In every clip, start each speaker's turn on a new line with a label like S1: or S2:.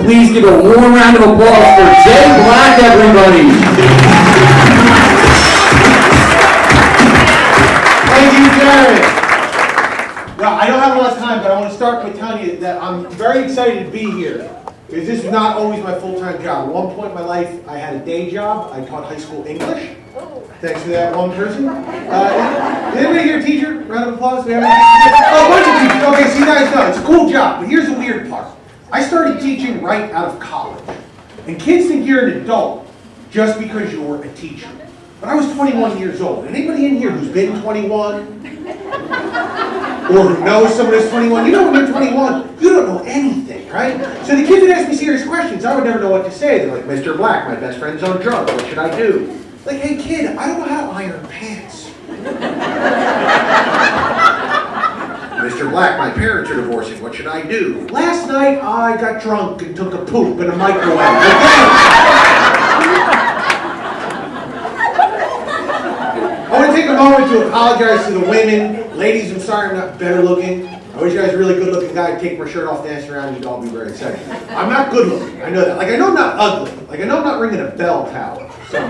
S1: Please give a warm round of applause for Jay Black, everybody.
S2: Thank you, Jared. Well, I don't have a lot of time, but I want to start by telling you that I'm very excited to be here. Because this is not always my full-time job. At one point in my life, I had a day job. I taught high school English. Thanks to that one person. Is anybody here a teacher? Round of applause. We have a bunch of teachers. Okay, so you guys know, it's a cool job. But here's the weird part. I started teaching right out of college. And kids think you're an adult just because you're a teacher. But I was 21 years old. Anybody in here who's been 21? Or who knows someone who's 21? You know when you're 21, you don't know anything, right? So the kids would ask me serious questions. I would never know what to say. They're like, Mr. Black, my best friend's on drugs. What should I do? Like, hey kid, I don't know how to iron pants. Mr. Black, my parents are divorcing. What should I do? Last night, I got drunk and took a poop in a microwave. I want to take a moment to apologize to the women. Ladies, I'm sorry I'm not better looking. I wish I was a really good looking guy. I'd take my shirt off, dancing around, you'd all be very excited. I'm not good looking. I know that. Like, I know I'm not ugly. Like, I know I'm not ringing a bell tower. So.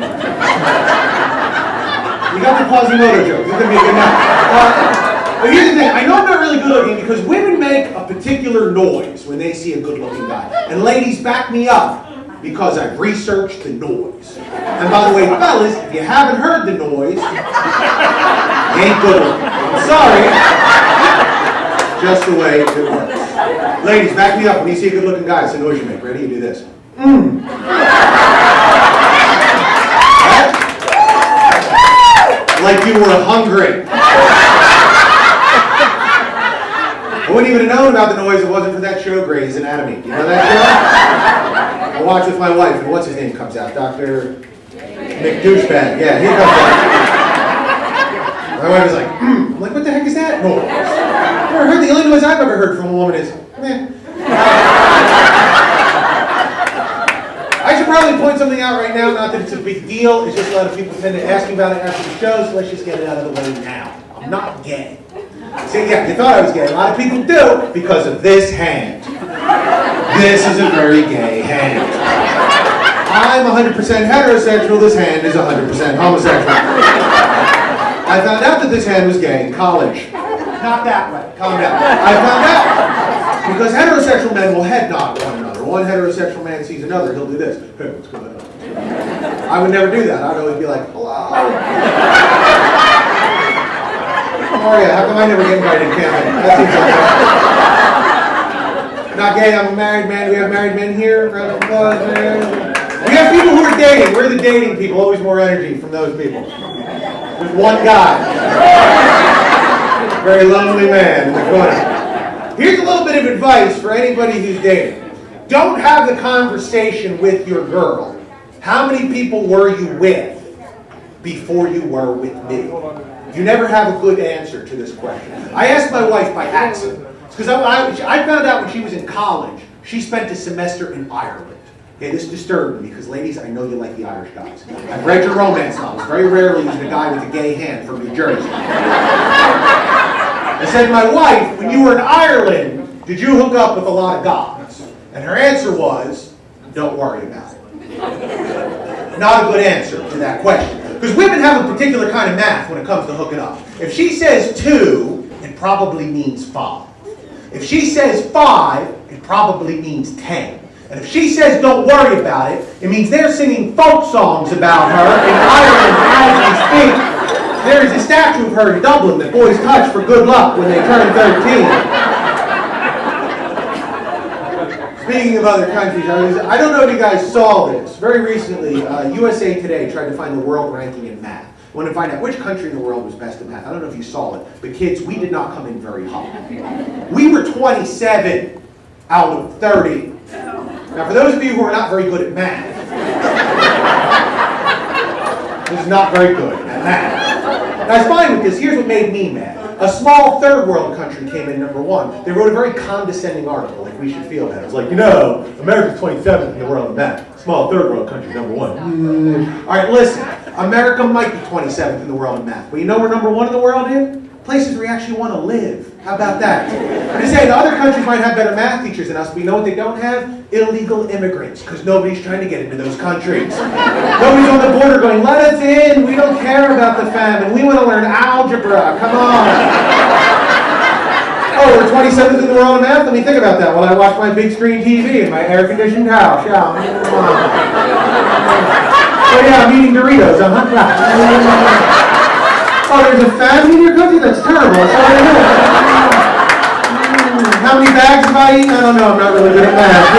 S2: You got the Quasimodo joke. This is going to be a good night. But here's the thing. I know I'm not really good looking because women make a particular noise when they see a good looking guy. And ladies, back me up because I've researched the noise. And by the way, fellas, if you haven't heard the noise, you ain't good looking. I'm sorry. Just the way it works. Ladies, back me up when you see a good looking guy. It's the noise you make. Ready? You do this. Like you were hungry. I wouldn't even have known about the noise if it wasn't for that show, Grey's Anatomy. You know that show? I watch with my wife, and what's his name comes out? Dr. McDouchebag. Yeah, he comes out. My wife was like, I'm like, what the heck is that noise? I've never heard. The only noise I've ever heard from a woman is, meh. I should probably point something out right now, not that it's a big deal, it's just a lot of people tend to ask me about it after the show, so let's just get it out of the way now. I'm not gay. See, yeah, you thought I was gay. A lot of people do because of this hand. This is a very gay hand. I'm 100% heterosexual, this hand is 100% homosexual. I found out that this hand was gay in college. Not that way, calm down. I found out because heterosexual men will head nod one another. One heterosexual man sees another, he'll do this. Hey, what's going on? I would never do that. I'd always be like, hello. How are you? How come I never get invited to camping? That seems like that. Not gay, I'm a married man. Do we have married men here? Round of applause, man. We have people who are dating. We're the dating people. Always more energy from those people. There's one guy. Very lonely man in the corner. Here's a little bit of advice for anybody who's dating. Don't have the conversation with your girl. How many people were you with before you were with me? You never have a good answer to this question. I asked my wife by accident. Because I found out when she was in college, she spent a semester in Ireland. Okay, this disturbed me because, ladies, I know you like the Irish guys. I've read your romance novels. Very rarely is it a guy with a gay hand from New Jersey. I said, my wife, when you were in Ireland, did you hook up with a lot of guys? And her answer was, don't worry about it. Not a good answer to that question. Because women have a particular kind of math when it comes to hooking up. If she says 2, it probably means 5. If she says 5, it probably means 10. And if she says don't worry about it, it means they're singing folk songs about her in Ireland as we speak. There is a statue of her in Dublin that boys touch for good luck when they turn 13. Speaking of other countries, I don't know if you guys saw this. Very recently, USA Today tried to find the world ranking in math. I want to find out which country in the world was best at math. I don't know if you saw it, but kids, we did not come in very high. We were 27 out of 30. Now, for those of you who are not very good at math, this is not very good at math. Now, I was fine with this. Here's what made me mad. A small third world country came in number 1. They wrote a very condescending article, like we should feel that. It was like, you know, America's 27th in the world in math. Small third world country, number 1. All right, listen. America might be 27th in the world in math, but you know we're number 1 in the world in? Places where you actually want to live. How about that? I'm just saying, other countries might have better math teachers than us, but you know what they don't have? Illegal immigrants, because nobody's trying to get into those countries. Nobody's on the border going, let us in, we don't care about the famine, we want to learn algebra, come on. Oh, we're 27th in the world in math? Let me think about that while I watch my big screen TV in my air-conditioned house. Yeah. Oh yeah, I'm eating Doritos, Oh, there's a famine in your country? That's terrible. That's all I know. How many bags have I eaten? I don't know. I'm not really good at math.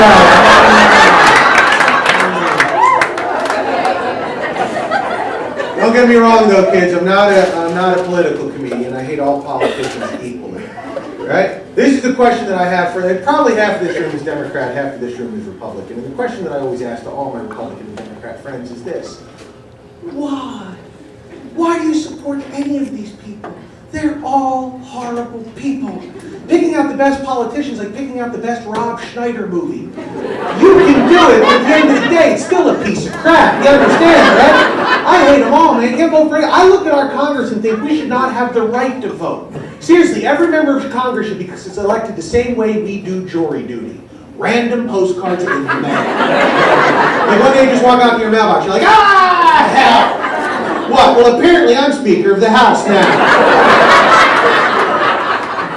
S2: Yeah. Don't get me wrong, though, kids. I'm not a political comedian. I hate all politicians equally. Right? This is the question that I have for probably half of this room is Democrat, half of this room is Republican. And the question that I always ask to all my Republican and Democrat friends is this: why? Why do you support any of these people? They're all horrible people. Picking out the best politicians like picking out the best Rob Schneider movie. You can do it, but at the end of the day, it's still a piece of crap. You understand, right? I hate them all, man. I can't vote for it. I look at our Congress and think we should not have the right to vote. Seriously, every member of Congress should be elected the same way we do jury duty. Random postcards in the mail. Like one day you just walk out to your mailbox, you're like, ah, hell! What? Well, apparently I'm Speaker of the House now.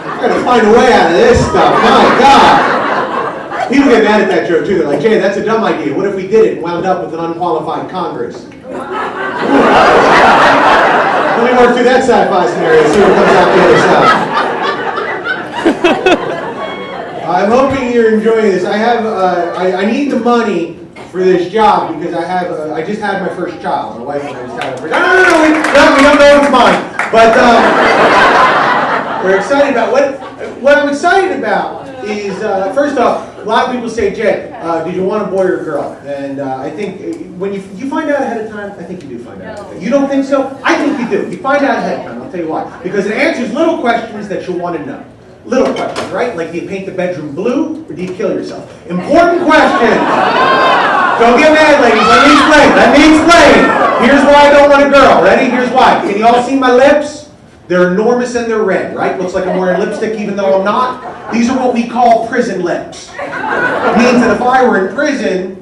S2: I gotta find a way out of this stuff. My God. People get mad at that joke too. They're like, Jay, that's a dumb idea. What if we did it and wound up with an unqualified Congress? Let me work through that sci-fi scenario and see what comes out the other side. I'm hoping you're enjoying this. I need the money for this job because I just had my first child. My wife and I just had her first. No, we don't know it's mine. But we're excited about what I'm excited about is first off, a lot of people say, Jay, did you want a boy or a girl? And I think when you find out ahead of time, I think you do find out. No. You don't think so? I think you do. You find out ahead of time. I'll tell you why. Because it answers little questions that you'll want to know. Little questions, right? Like, do you paint the bedroom blue or do you kill yourself? Important questions. Don't get mad, ladies. Let me explain. Here's why I don't want a girl. Ready? Here's why. Can you all see my lips? They're enormous and they're red, right? Looks like I'm wearing lipstick even though I'm not. These are what we call prison lips. It means that if I were in prison...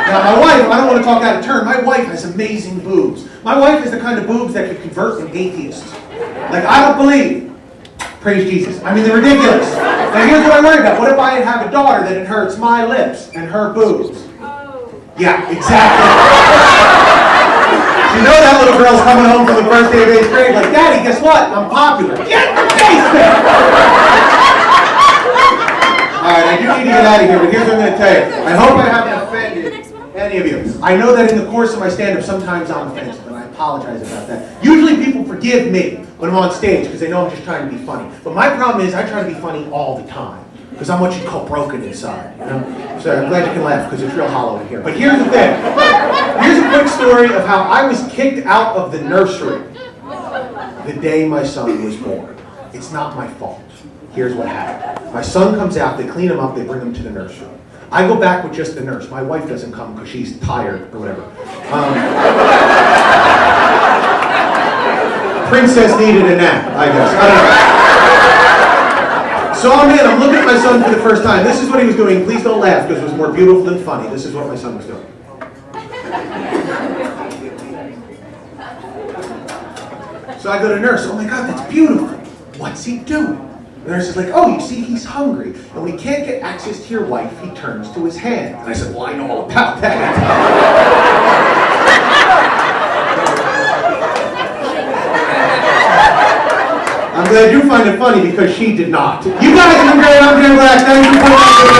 S2: Now my wife, I don't want to talk out of turn, my wife has amazing boobs. My wife is the kind of boobs that could convert an atheist. Like, I don't believe. Praise Jesus. I mean, they're ridiculous. Now here's what I worry about. What if I have a daughter that it hurts my lips and her boobs? Oh. Yeah, exactly. You know that little girl's coming home from the first day of 8th grade like, Daddy, guess what? I'm popular. Get in the basement! Alright, I do need to get out of here, but here's what I'm going to tell you. I hope I haven't offended any of you. I know that in the course of my stand-up, sometimes I'm offensive, and I apologize about that. Usually people forgive me when I'm on stage because they know I'm just trying to be funny. But my problem is I try to be funny all the time. Because I'm what you call broken inside, you know? So I'm glad you can laugh because it's real hollow in here. But here's the thing. Here's a quick story of how I was kicked out of the nursery the day my son was born. It's not my fault. Here's what happened. My son comes out, they clean him up, they bring him to the nursery. I go back with just the nurse. My wife doesn't come because she's tired or whatever. Princess needed a nap, I guess. I don't know. So I'm in, I'm looking at my son for the first time. This is what he was doing. Please don't laugh because it was more beautiful than funny. This is what my son was doing. So I go to nurse. Oh my God, that's beautiful. What's he doing? The nurse is like, oh, you see, he's hungry. And when he can't get access to your wife, he turns to his hand. And I said, well, I know all about that. I'm glad you find it funny because she did not. You guys have been great. I'm Jay Black. Thank you for watching.